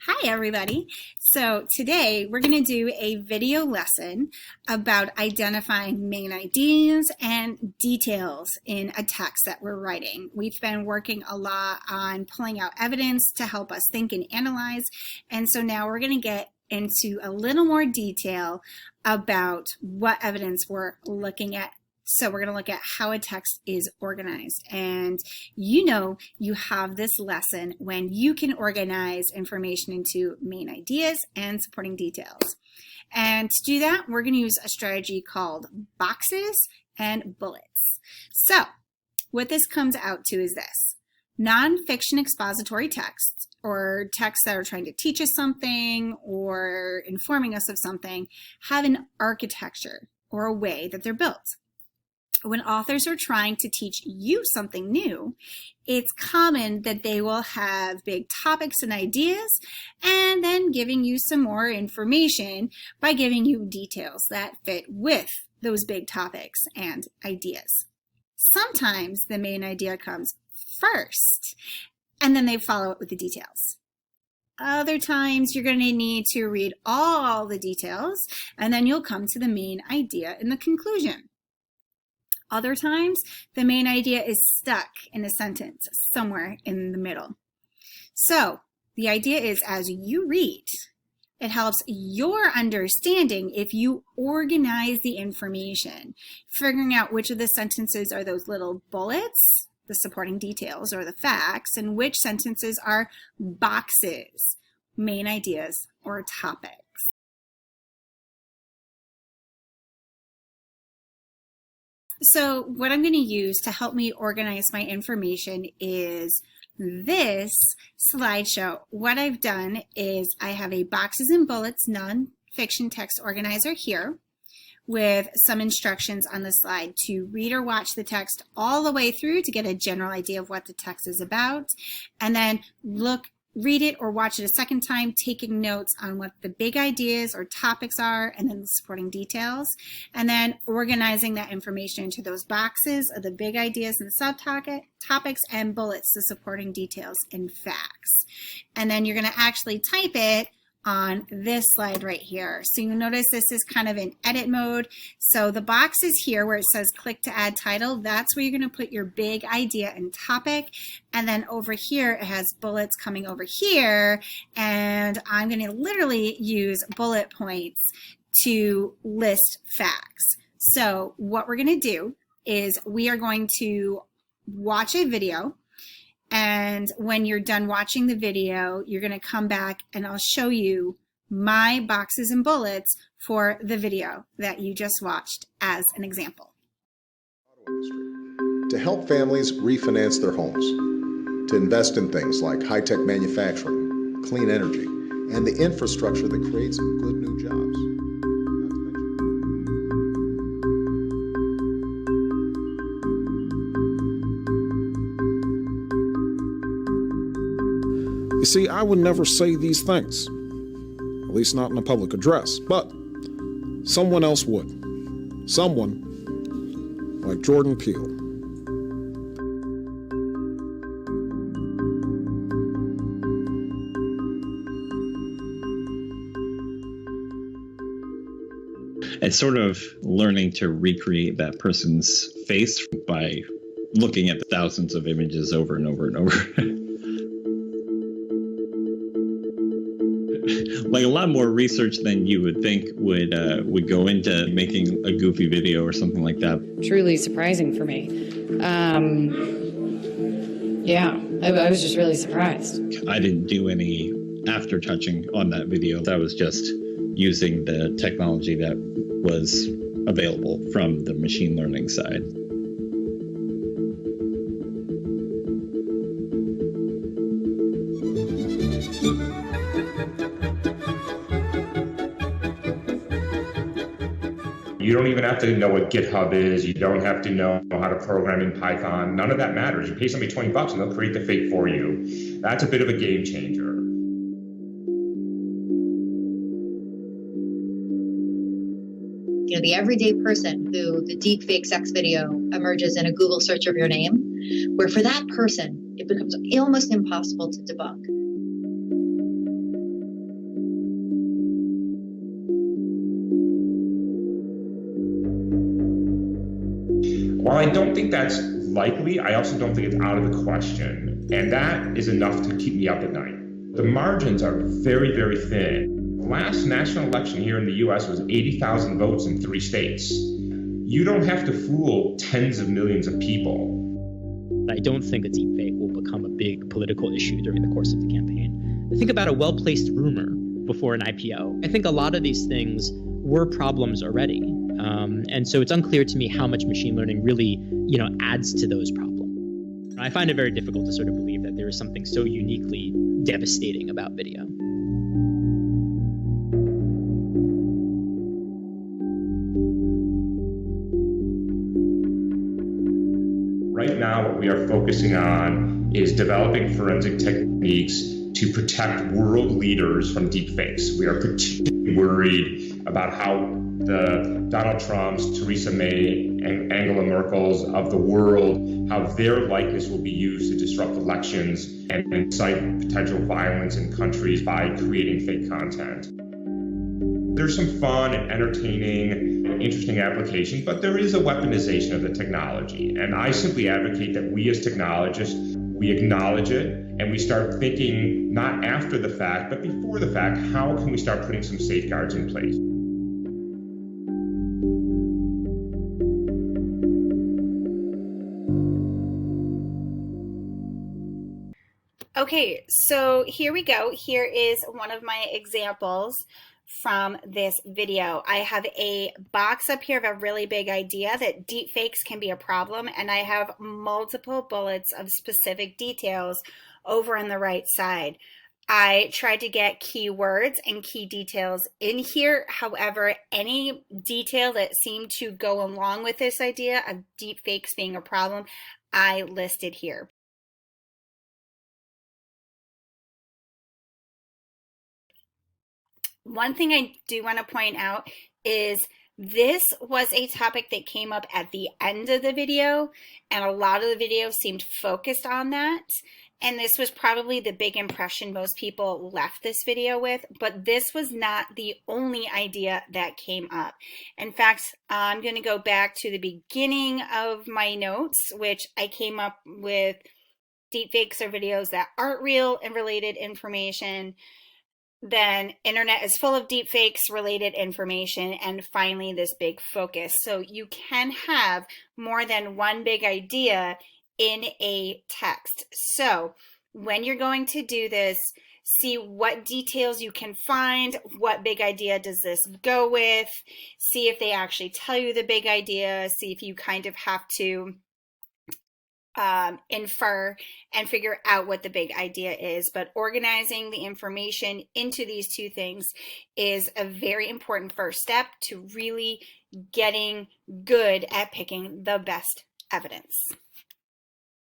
Hi, everybody. So today we're going to do a video lesson about identifying main ideas and details in a text that we're writing. We've been working a lot on pulling out evidence to help us think and analyze. And so now we're going to get into a little more detail about what evidence we're looking at. So we're going to look at how a text is organized. And you know you have this lesson when you can organize information into main ideas and supporting details. And to do that, we're going to use a strategy called boxes and bullets. So what this comes out to is this. Nonfiction expository texts, or texts that are trying to teach us something or informing us of something, have an architecture or a way that they're built. When authors are trying to teach you something new, it's common that they will have big topics and ideas and then giving you some more information by giving you details that fit with those big topics and ideas. Sometimes the main idea comes first and then they follow it with the details. Other times you're going to need to read all the details and then you'll come to the main idea in the conclusion. Other times, the main idea is stuck in a sentence somewhere in the middle. So the idea is as you read, it helps your understanding if you organize the information, figuring out which of the sentences are those little bullets, the supporting details or the facts, and which sentences are boxes, main ideas or topics. So what I'm going to use to help me organize my information is this slideshow. What I've done is I have a boxes and bullets nonfiction text organizer here with some instructions on the slide to read or watch the text all the way through to get a general idea of what the text is about, and then read it or watch it a second time, taking notes on what the big ideas or topics are and then the supporting details, and then organizing that information into those boxes of the big ideas and the subtopics and bullets, the supporting details and facts. And then you're going to actually type it on this slide right here. So you notice this is kind of in edit mode. So the box is here where it says click to add title. That's where you're going to put your big idea and topic. And then over here it has bullets coming over here. And I'm going to literally use bullet points to list facts. So what we're going to do is we are going to watch a video. And when you're done watching the video, you're going to come back and I'll show you my boxes and bullets for the video that you just watched as an example. To help families refinance their homes, to invest in things like high-tech manufacturing, clean energy, and the infrastructure that creates good new jobs. You see, I would never say these things, at least not in a public address, but someone else would. Someone like Jordan Peele. It's sort of learning to recreate that person's face by looking at the thousands of images over and over and over. Like a lot more research than you would think would go into making a goofy video or something like that. Truly surprising for me. Yeah, I was just really surprised. I didn't do any after touching on that video. That was just using the technology that was available from the machine learning side. You don't even have to know what GitHub is. You don't have to know how to program in Python. None of that matters. You pay somebody $20 and they'll create the fake for you. That's a bit of a game changer. You know, the everyday person who the deep fake sex video emerges in a Google search of your name, where for that person, it becomes almost impossible to debunk. While I don't think that's likely, I also don't think it's out of the question. And that is enough to keep me up at night. The margins are very, very thin. The last national election here in the US was 80,000 votes in 3 states. You don't have to fool tens of millions of people. I don't think a deepfake will become a big political issue during the course of the campaign. Think about a well-placed rumor before an IPO. I think a lot of these things were problems already. And so it's unclear to me how much machine learning really, adds to those problems. I find it very difficult to sort of believe that there is something so uniquely devastating about video. Right now, what we are focusing on is developing forensic techniques to protect world leaders from deepfakes. We are particularly worried about how the Donald Trumps, Theresa May, and Angela Merkel's of the world, how their likeness will be used to disrupt elections and incite potential violence in countries by creating fake content. There's some fun and entertaining and interesting applications, but there is a weaponization of the technology. And I simply advocate that we as technologists, we acknowledge it and we start thinking not after the fact, but before the fact, how can we start putting some safeguards in place? Okay, so here we go. Here is one of my examples from this video. I have a box up here of a really big idea that deepfakes can be a problem, and I have multiple bullets of specific details over on the right side. I tried to get keywords and key details in here. However, any detail that seemed to go along with this idea of deepfakes being a problem, I listed here. One thing I do want to point out is this was a topic that came up at the end of the video, and a lot of the video seemed focused on that. And this was probably the big impression most people left this video with, but this was not the only idea that came up. In fact, I'm going to go back to the beginning of my notes, which I came up with deepfakes or videos that aren't real and related information. Then internet is full of deepfakes related information, and finally this big focus. So you can have more than one big idea in a text. So when you're going to do this, see what details you can find, what big idea does this go with, see if they actually tell you the big idea, see if you kind of have to infer and figure out what the big idea is. But organizing the information into these two things is a very important first step to really getting good at picking the best evidence.